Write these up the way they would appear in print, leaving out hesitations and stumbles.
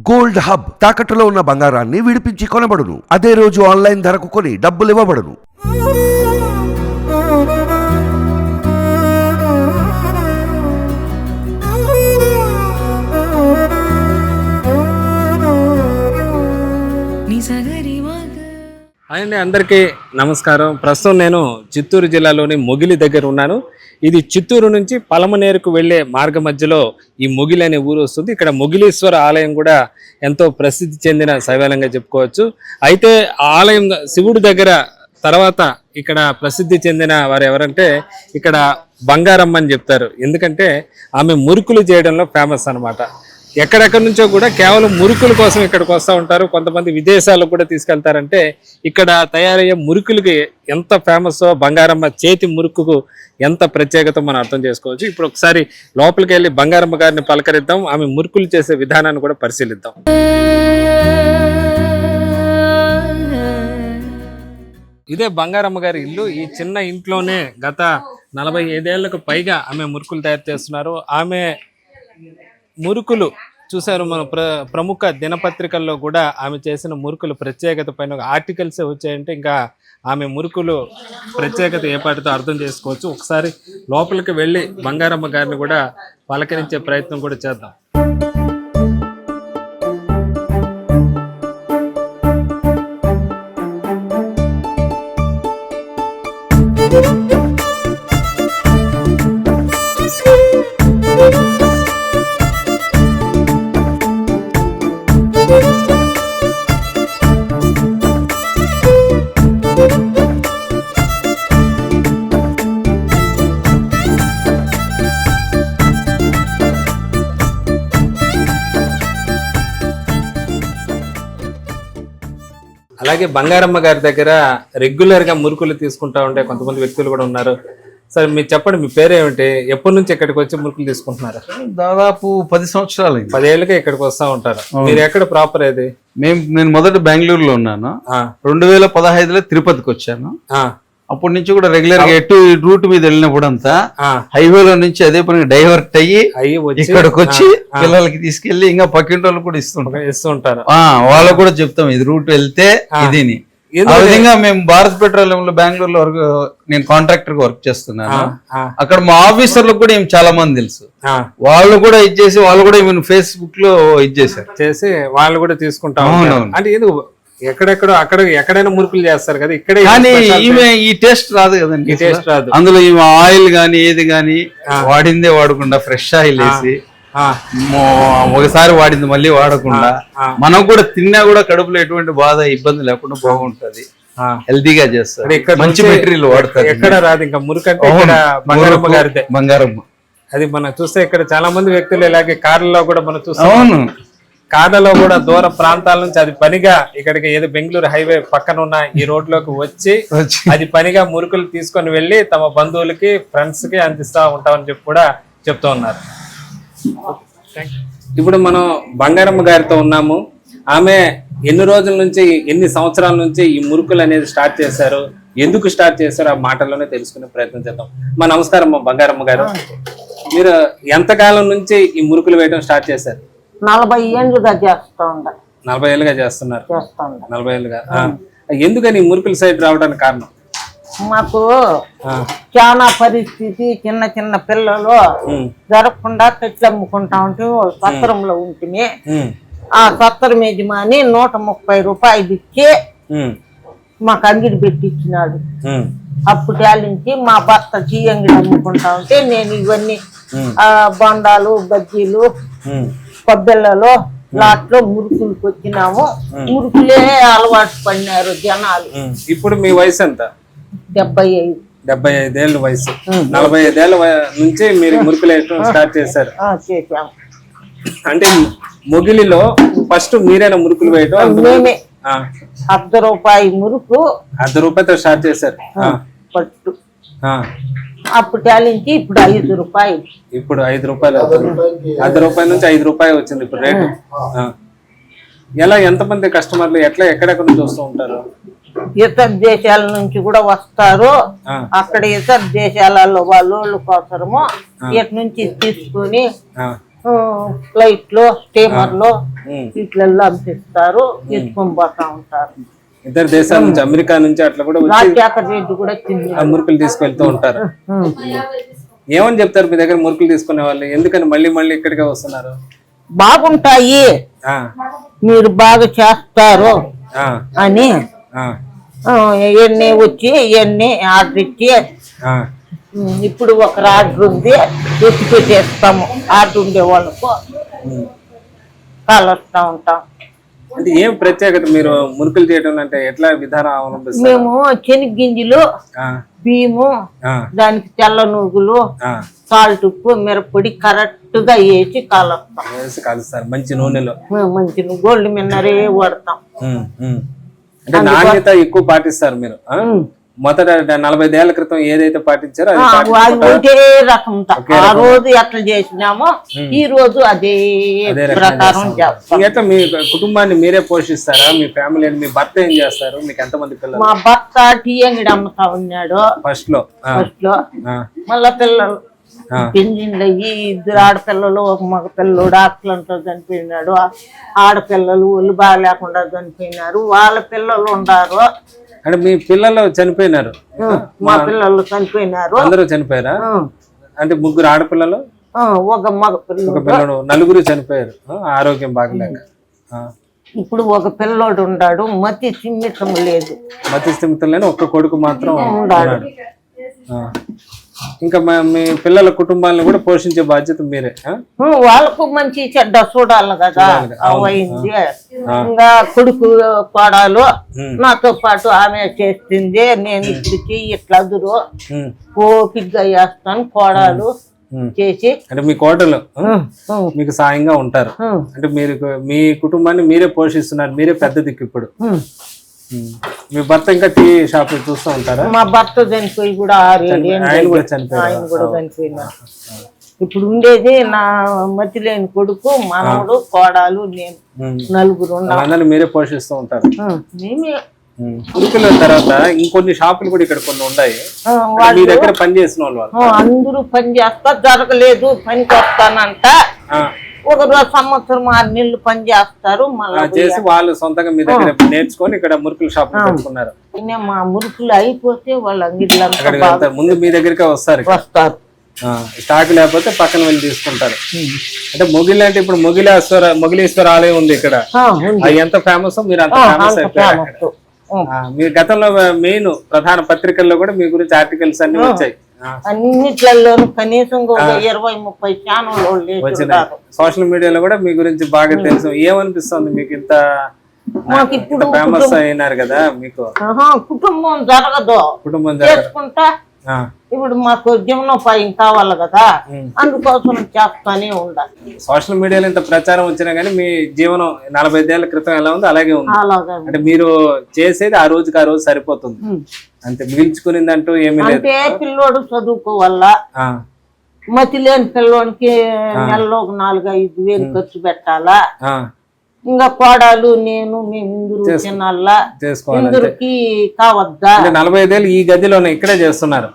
Gold hub తాకట్టులో ఉన్న బంగారాన్ని విడిపించి కొనబడును. అదే రోజు ఆన్లైన్ ధరకు కొని డబ్బులు ఇవ్వబడును. అండి, అందరికీ నమస్కారం. ప్రస్తుతం నేను చిత్తూరు జిల్లాలోని మొగిలి దగ్గర ఉన్నాను. ఇది చిత్తూరు నుంచి పలమనేరుకు వెళ్లే మార్గ మధ్యలో ఈ మొగిలి అనే ఊరు వస్తుంది. ఇక్కడ మొగిలీశ్వర ఆలయం కూడా ఎంతో ప్రసిద్ధి చెందిన శైవాలయంగా చెప్పుకోవచ్చు. అయితే ఆ ఆలయం శివుడి దగ్గర తర్వాత ఇక్కడ ప్రసిద్ధి చెందిన వారు ఎవరంటే ఇక్కడ బంగారమ్మ అని చెప్తారు. ఎందుకంటే ఆమె మురుకులు చేయడంలో ఫేమస్ అన్నమాట. ఎక్కడెక్కడి నుంచో కూడా కేవలం మురుకుల కోసం ఇక్కడికి వస్తూ ఉంటారు. కొంతమంది విదేశాలకు కూడా తీసుకెళ్తారంటే ఇక్కడ తయారయ్యే మురుకులకి ఎంత ఫేమస్, బంగారమ్మ చేతి మురుకుకు ఎంత ప్రత్యేకత మనం అర్థం చేసుకోవచ్చు. ఇప్పుడు ఒకసారి లోపలికి వెళ్ళి బంగారమ్మ గారిని పలకరిద్దాం, ఆమె మురుకులు చేసే విధానాన్ని కూడా పరిశీలిద్దాం. ఇదే బంగారమ్మ గారి ఇల్లు. ఈ చిన్న ఇంట్లోనే గత 45 ఏళ్లకు పైగా ఆమె మురుకులు తయారు చేస్తున్నారు. ఆమె మురుకులు చూసారు, మన ప్రముఖ దినపత్రికల్లో కూడా ఆమె చేసిన మురుకులు ప్రత్యేకత పైన ఆర్టికల్సే వచ్చాయంటే ఇంకా ఆమె మురుకులు ప్రత్యేకత ఏ పాటితో అర్థం చేసుకోవచ్చు. ఒకసారి లోపలికి వెళ్ళి బంగారమ్మ గారిని కూడా పలకరించే ప్రయత్నం కూడా చేద్దాం. అలాగే బంగారమ్మ గారి దగ్గర రెగ్యులర్ గా మురుకులు తీసుకుంటా ఉంటే కొంతమంది వ్యక్తులు కూడా ఉన్నారు. సరే మీరు చెప్పండి, మీ పేరేమిటి, ఎప్పటి నుంచి ఇక్కడికి వచ్చి మురుకులు తీసుకుంటున్నారు? దాదాపు 10 సంవత్సరాలు. 10 ఏళ్ళకే ఇక్కడికి వస్తా ఉంటారు. మీరు ఎక్కడ ప్రాపర్ ఏది? నేను మొదట బెంగళూరులో ఉన్నాను. 2015లో తిరుపతికి వచ్చాను. అప్పటి నుంచి కూడా రెగ్యులర్ గా ఎటు రూట్ మీద వెళ్ళినప్పుడు అంతా హైవేలో నుంచి అదే పని డైవర్ట్ అయ్యి ఇక్కడికి వచ్చి పిల్లలకి తీసుకెళ్లి ఇంకా పక్కింటి వాళ్ళు కూడా ఇస్తుంటారు. వాళ్ళకు కూడా చెప్తాం ఇది రూట్ వెళ్తే ఇదిని. ఆ విధంగా మేము భారత్ పెట్రోలియం లో బెంగళూరులో నేను కాంట్రాక్టర్ గా వర్క్ చేస్తున్నాను. అక్కడ మా ఆఫీసర్లకు కూడా చాలా మంది తెలుసు. వాళ్ళు కూడా ఇచ్చేసి వాళ్ళు కూడా ఫేస్బుక్ లో ఇచ్చేసారు చేసి వాళ్ళు కూడా తీసుకుంటాం. అంటే ఎక్కడెక్కడ అక్కడ ఎక్కడైనా మురుకులు చేస్తారు కదా, ఇక్కడే. కానీ ఈమె ఈ టేస్ట్ రాదు కదండి, ఈ టేస్ట్ రాదు. అందులో ఈమె ఆయిల్ గానీ ఏది గానీ వాడిందే వాడకుండా ఫ్రెష్ ఆయిల్ వేసి ఒకసారి వాడింది మళ్ళీ వాడకుండా మనం కూడా తిన్నా కూడా కడుపులో ఎటువంటి బాధ ఇబ్బంది లేకుండా బాగుంటది, హెల్తీగా చేస్తారు. మంచి మెటీరియల్ వాడతారు. ఎక్కడ రాదు ఇంకా మురుకంటే బంగారమ్మ గారిదే. బంగారమ్మ అది మనం చూస్తే ఇక్కడ చాలా మంది వ్యక్తులు ఇలాగే కార్లలో కూడా మనం చూస్తాం. అవును, కార్లలో కూడా దూర ప్రాంతాల నుంచి అది పనిగా ఇక్కడికి ఏదో బెంగళూరు హైవే పక్కన ఉన్న ఈ రోడ్ లోకి వచ్చి అది పనిగా మురుకులు తీసుకొని వెళ్ళి తమ బంధువులకి ఫ్రెండ్స్ కి అందిస్తా ఉంటామని చెప్పి కూడా చెప్తూ ఉన్నారు. ఇప్పుడు మనం బంగారమ్మ గారితో ఉన్నాము. ఆమె ఎన్ని రోజుల నుంచి, ఎన్ని సంవత్సరాల నుంచి ఈ మురుకులు అనేది స్టార్ట్ చేశారు, ఎందుకు స్టార్ట్ చేశారు, ఆ మాటల్లోనే తెలుసుకునే ప్రయత్నం చేద్దాం. నమస్కారం బంగారమ్మ గారు. మీరు ఎంతకాలం నుంచి ఈ మురుకులు వేయడం స్టార్ట్ చేశారు? 40 ఏళ్ళుగా చేస్తా ఉన్నా. 40 ఏళ్ళుగా చేస్తున్నారు. 40 ఏళ్ళుగా. ఎందుకని మురుకుల సైడ్ రావడానికి కారణం? మాకు చాలా పరిస్థితి, చిన్న చిన్న పిల్లలు జరగకుండా పెట్టి అమ్ముకుంటా ఉంటే సత్రంలో ఉంటుంది. ఆ సత్రం యజమాని 130 రూపాయలు ఇచ్చి మాకు అంగిడి పెట్టించినాడు. అప్పుడు నుంచి మా భర్త చీ అంగిడి అమ్ముకుంటా ఉంటే నేను ఇవన్నీ బొండాలు, బజ్జీలు, కొబ్బెళ్ళలో లాట్లో మురుకులకు వచ్చినాము. మురుకులే అలవాటు పడినారు జనాలు. ఇప్పుడు మీ వయసు ఎంత? 75. 75 ఏళ్ళ వయసు. 45 ఏళ్ళ నుంచి మీరు మురుకులు వేయడం స్టార్ట్ చేశారు. చేసాము. అంటే మొగిలిలో ఫస్ట్ మీరైనా మురుకులు వేయడం? మేమే. ₹1 మురుకు ₹1 స్టార్ట్ చేశారు పట్టు. అప్పుడు నుంచి ఇప్పుడు ₹5. ఇప్పుడు ₹5. ₹10 నుంచి ₹5 వచ్చింది ఇప్పుడు రేటు. ఎలా, ఎంతమంది కస్టమర్లు ఎక్కడెక్కడ నుంచి వస్తూ ఉంటారు? ఇతర దేశాల నుంచి కూడా వస్తారు. అక్కడ ఇతర దేశాలలో వాళ్ళ కోసము ఇటు నుంచి తీసుకుని ఫ్లైట్ లో స్టీమర్ లో ఉమ్. ఇట్లలో అనిపిస్తారు తీసుకొని పోతా ఉంటారు. ఇతర దేశాల నుంచి అమెరికా నుంచి అట్లా కూడా వచ్చి రాజశేఖర రెడ్డి కూడా తింది. ఆ మురుకులు తీసుకెళ్తూ ఉంటారు. ఏమని చెప్తారు మీ దగ్గర మురుకులు తీసుకునే వాళ్ళు? ఎందుకని మళ్ళీ మళ్ళీ ఇక్కడికే వస్తున్నారు? బాగుంటాయి, ఆ, మీరు బాగా చేస్తారు ఆ, అని ఆ, ఇవన్నీ వచ్చి ఇవన్నీ ఆర్డర్ ఇచ్చి ఆ. ఇప్పుడు ఒక ఆర్డర్ ఉంది ఎత్తి పెట్టేస్తాము. ఆర్డర్ ఉండే వాళ్ళకు కాలుస్తా ఉంటాం. అంటే ఏం ప్రత్యేకత మీరు మురుకులు చేయడం అంటే ఎట్లా విధానం అవలంబిస్తారు? మేము శనగ ఆ, బియ్యము, ఆ, దానికి తెల్ల నువ్వులు, ఆ. సాల్ట్, ఉప్పు, మిరప్పొడి కరెక్ట్ గా వేసి కాలుస్తాం. వేసి కలుస్తారు మంచి నూనెలో. మంచి గోల్డ్ మిన్నరే వాడతాం. ఉమ్, ఉమ్. అంటే నాణ్యత ఎక్కువ పాటిస్తారు మీరు. ఆ? మొదట 45 ఏళ్ల క్రితం ఏదైతే పాటించారో అది అది పాటించుకుంటారు. ఒకటే రకం. ఆ రోజు ఎట్లా చేసినామో ఈ రోజు అదే అదే రకంగా ప్రకారం చేస్తాం. చేస్తాం. ఎట్లా మీ కుటుంబాన్ని మీరే పోషిస్తారా? మీ ఫ్యామిలీని, మీ భర్త ఏం చేస్తారు? మీకు ఎంతమంది పిల్లలు? మా భర్త టీ అంగడి అమ్ముతా ఉన్నాడు ఫస్ట్ లో ఆ, ఫస్ట్ లో. ఆ, మళ్ళా పిల్లలు ఆ. పెంజిండ్లు అయ్యి 2 ఆడపిల్లలు, ఒక మగ పిల్లడు ఆకలితో చనిపోయినాడు. ఆడపిల్లలు ఒళ్ళు బాగాలేకుండా చనిపోయినారు. వాళ్ళ పిల్లలు ఉండారు. అంటే మీ పిల్లలు చనిపోయినారు? మా పిల్లలు చనిపోయినారు. అందరూ చనిపోయారా? అంటే 3 ఆడపిల్లలు, ఒక మగ ఒక పిల్లడు. పిల్లడు, 4 చనిపోయారు ఆరోగ్యం బాగలేక. ఆ. ఇప్పుడు ఒక పిల్లోడు ఉన్నాడు, మతి సిమ్మితం లేదు. మతి స్థిమితం లేని ఒక్క కొడుకు మాత్రం ఉన్నాడు. ఉన్నాడు. ఆ. ఇంకా మీ పిల్లల కుటుంబాలను కూడా పోషించే బాధ్యత మీరే. ఆ? వాళ్ళకు మంచి చెడ్డ చూడాలి కదా. అయింది ఇంకా కొడుకు కోడలు నాతో పాటు ఆమె చేస్తుంది. నేను ఇప్పటికి ఇట్లా దురు ఓపిగ్గా చేస్తాను. కోడలు చేసి అంటే మీ కోటలు మీకు సాయంగా ఉంటారు. అంటే మీరు మీ కుటుంబాన్ని మీరే పోషిస్తున్నారు, మీరే పెద్ద దిక్కు ఇప్పుడు. మీ భర్త ఇంకా టీ షాప్ చూస్తూ ఉంటారా? మా భర్త చనిపోయి కూడా 6 ఏళ్ళు ఆయన కూడా చనిపోయారు. ఆయన కూడా చనిపోయినారు. ఇప్పుడు ఉండేది నా మతి లేని కొడుకు, మనవడు, కోడలు, నేను, 4 ఉన్నాం. అందరినీ మీరే పోషిస్తూ ఉంటారు. మేమే ఉడికిన తర్వాత ఇంకొన్ని షాపులు కూడా ఇక్కడ కొన్ని ఉన్నాయి. మీ దగ్గర పని చేసిన వాళ్ళు అందరూ పని చేస్తా, జరగలేదు పనికి వస్తానంట. ఒక రోజు సంవత్సరం 6 నెలలు పని చేస్తారు. మళ్ళీ చేసి వాళ్ళు సొంతంగా మీ దగ్గర నేర్చుకొని ఇక్కడ మురుకుల షాప్ పెట్టుకున్నారు. మా మురుకులు అయిపోతే వాళ్ళ అంగిట్లో అక్కడికి వెళ్తారు, ముందు మీ దగ్గరికి వస్తారు. వస్తారు. స్టాక్ లేకపోతే పక్కన వెళ్ళి తీసుకుంటారు. అంటే మొగిలి అంటే ఇప్పుడు మొగిలేశ్వర ఆలయం ఉంది ఇక్కడ. అది ఎంత ఫేమస్, మీరు అంత ఫేమస్ అయిపోయారు అక్కడ. మీరు గతంలో మెయిన్ ప్రధాన పత్రికల్లో కూడా మీ గురించి ఆర్టికల్స్ అన్ని వచ్చాయి. అన్నిట్లలోనూ కనీసం 20-30 ఛానళ్ళు వచ్చినాయి. సోషల్ మీడియాలో కూడా మీ గురించి బాగా తెలుసు. ఏమనిపిస్తుంది మీకు? ఇంత మాకు ఇప్పుడు ఫేమస్ అయినారు కదా, మీకు కుటుంబం జరగదు. కుటుంబం చేసుకుంటా ఇప్పుడు మాకు జీవనోపాయం కావాలి కదా, అందుకోసం చేస్తానే ఉండాలి. సోషల్ మీడియాలో ఇంత ప్రచారం వచ్చినా గానీ మీ జీవనం 45 ఏళ్ల క్రితం ఎలా ఉంది అలాగే ఉంది. అంటే మీరు చేసేది ఆ రోజుకి ఆ రోజు సరిపోతుంది అంతే, మిగిల్చుకునేది అంటూ ఏమీ లేదు. అంటే పిల్లోడు చదువుకోవాలా, మతి లేని పిల్లోనికి నెలలో 4-5 వేలు ఖర్చు పెట్టాలా. ఇంకా కోడలు నేను మేము తినాలా, ఇందరికి కావద్దా. 45 ఏళ్ళు ఈ గదిలోనే ఇక్కడే చేస్తున్నారు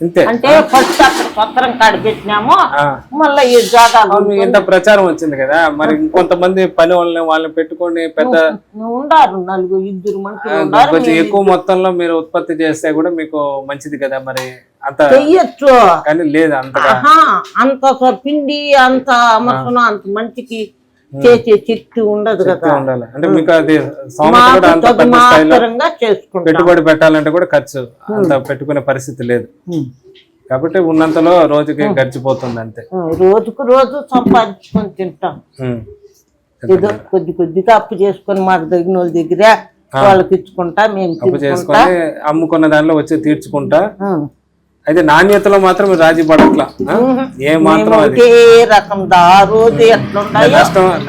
అంతే. అంటే ఫస్ట్ అక్కడ పత్రం కాడ పెట్టినాము, మళ్ళీ ఈ జాగాలు ఇంత ప్రచారం వచ్చింది కదా, మరి ఇంకొంతమంది పని వాళ్ళని పెట్టుకొని పెద్ద ఉండారు. 4-2 మనుషులు కొంచెం ఎక్కువ మొత్తంలో మీరు ఉత్పత్తి చేస్తే కూడా మీకు మంచిది కదా. మరి అంత చెయ్యొచ్చు కానీ లేదు అంతగా. అంత పిండి అంత అమర్చడం అంత మంచికి చేసే శక్తి ఉండదు కదా. ఉండాలి అంటే మీకు అది పెట్టుబడి పెట్టాలంటే కూడా ఖర్చు అంత పెట్టుకునే పరిస్థితి లేదు కాబట్టి ఉన్నంతలో రోజుకి గడిచిపోతుంది అంతే. రోజుకు రోజు సంపాదించుకొని తింటాం. ఏదో కొద్దిగా అప్పు చేసుకొని మాకు తగిన వాళ్ళ దగ్గర వాళ్ళకి ఇచ్చుకుంటా, మేము అప్పు చేసుకొని అమ్ముకున్న దానిలో వచ్చి తీర్చుకుంటా. అయితే నాణ్యతలో మాత్రం రాజీ పడట్లా ఏ మాత్రం. రకం రోజు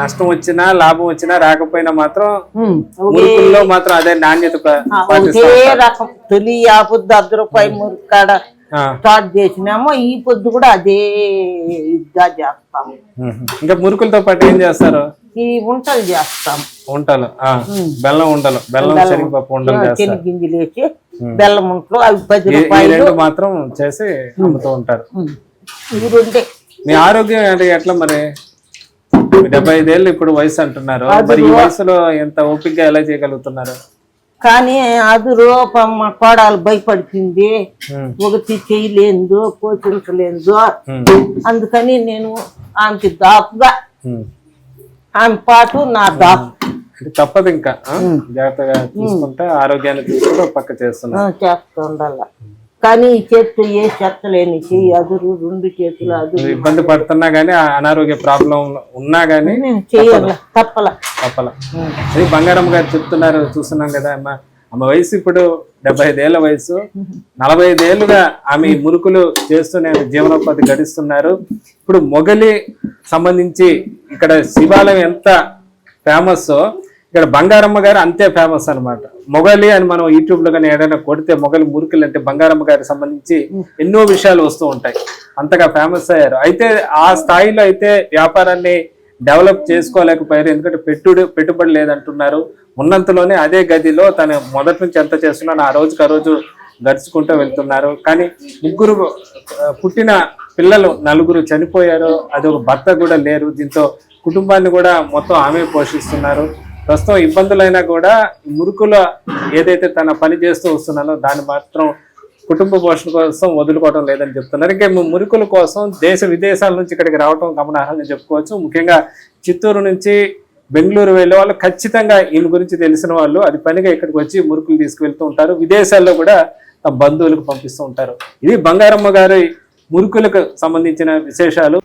నష్టం వచ్చినా లాభం వచ్చినా రాకపోయినా మాత్రం మురుకుల్లో మాత్రం అదే నాణ్యత రకం. తొలి 50 రూపాయల మురుకు కాడ స్టార్ట్ చేసినామో ఈ పొద్దు కూడా అదే ఇదిగా చేస్తాము. ఇంకా మురుకులతో పాటు ఏం చేస్తారు? ఈ వంటలు చేస్తాం. వంటలు బెల్లం ఉండలు, బెల్లం శనగపప్పు ఉండలు, శనగింజలు వేసి బెల్లం ఉంటలు, అవి 10 రూపాయలు మాత్రం చేసి అమ్ముతూ ఉంటారు. ఇవి 2 మీ ఆరోగ్యం అంటే ఎట్లా మరి 75 ఏళ్ళు ఇప్పుడు వయసు అంటున్నారు, మరి ఈ వయసులో ఎంత ఓపికగా ఎలా చేయగలుగుతున్నారు? కానీ అది రూపమ్మ కోడాలు భయపడుతుంది, ఒకటి చేయలేదు పోషించలేదు. అందుకని నేను ఆమెకి దాపుగా, ఆమె పాటు నా దాపు. తప్పదు, ఇంకా జాగ్రత్తగా చూసుకుంటే ఆరోగ్యాన్ని చూసుకుంటే పక్క చేస్తున్నా చేస్తూ ఉండాల. కానీ ఈ చేతితో ఏ చెత్తలేని చెయ్యి అదురు, 2 చేతులు అదురు. ఇబ్బంది పడుతున్నా గానీ, అనారోగ్య ప్రాబ్లం ఉన్నా గానీ చెయ్యాల, తప్పల. అది బంగారమ్మ గారు చెప్తున్నారు, చూస్తున్నాం కదా. ఆమె వయసు ఇప్పుడు 75 ఏళ్ల వయసు. 45 ఏళ్లుగా ఆమె మురుకులు చేస్తూనే జీవనోపాధి గడిస్తున్నారు. ఇప్పుడు మొగలి సంబంధించి ఇక్కడ శివాలయం ఎంత ఫేమస్, ఇక్కడ బంగారమ్మ గారు అంతే ఫేమస్ అన్నమాట. మొగలి అని మనం యూట్యూబ్ లో కానీ ఏదైనా కొడితే మొగలి మురుకులు అంటే బంగారమ్మ గారికి సంబంధించి ఎన్నో విషయాలు వస్తూ ఉంటాయి. అంతగా ఫేమస్ అయ్యారు. అయితే ఆ స్థాయిలో అయితే వ్యాపారాన్ని డెవలప్ చేసుకోలేకపోయారు, ఎందుకంటే పెట్టుబడి లేదంటున్నారు. ఉన్నంతలోనే అదే గదిలో తను మొదటి నుంచి ఎంత చేస్తున్నా ఆ రోజుకి ఆ రోజు గడుచుకుంటూ వెళ్తున్నారు. కానీ ముగ్గురు పుట్టిన పిల్లలు 4 చనిపోయారు, అది ఒక భర్త కూడా లేరు. దీంతో కుటుంబాన్ని కూడా మొత్తం ఆమె పోషిస్తున్నారు. ప్రస్తుతం ఇబ్బందులైనా కూడా మురుకుల ఏదైతే తన పని చేస్తూ వస్తున్నానో దాన్ని మాత్రం కుటుంబ పోషణ కోసం వదులుకోవడం లేదని చెప్తున్నారు. ఇంకా మురుకుల కోసం దేశ విదేశాల నుంచి ఇక్కడికి రావడం గమనార్హంగా చెప్పుకోవచ్చు. ముఖ్యంగా చిత్తూరు నుంచి బెంగళూరు వెళ్ళే వాళ్ళు ఖచ్చితంగా ఈయన గురించి తెలిసిన వాళ్ళు అది పనిగా ఇక్కడికి వచ్చి మురుకులు తీసుకువెళ్తూ ఉంటారు. విదేశాల్లో కూడా తమ బంధువులకు పంపిస్తూ ఉంటారు. ఇది బంగారమ్మ గారి మురుకులకు సంబంధించిన విశేషాలు.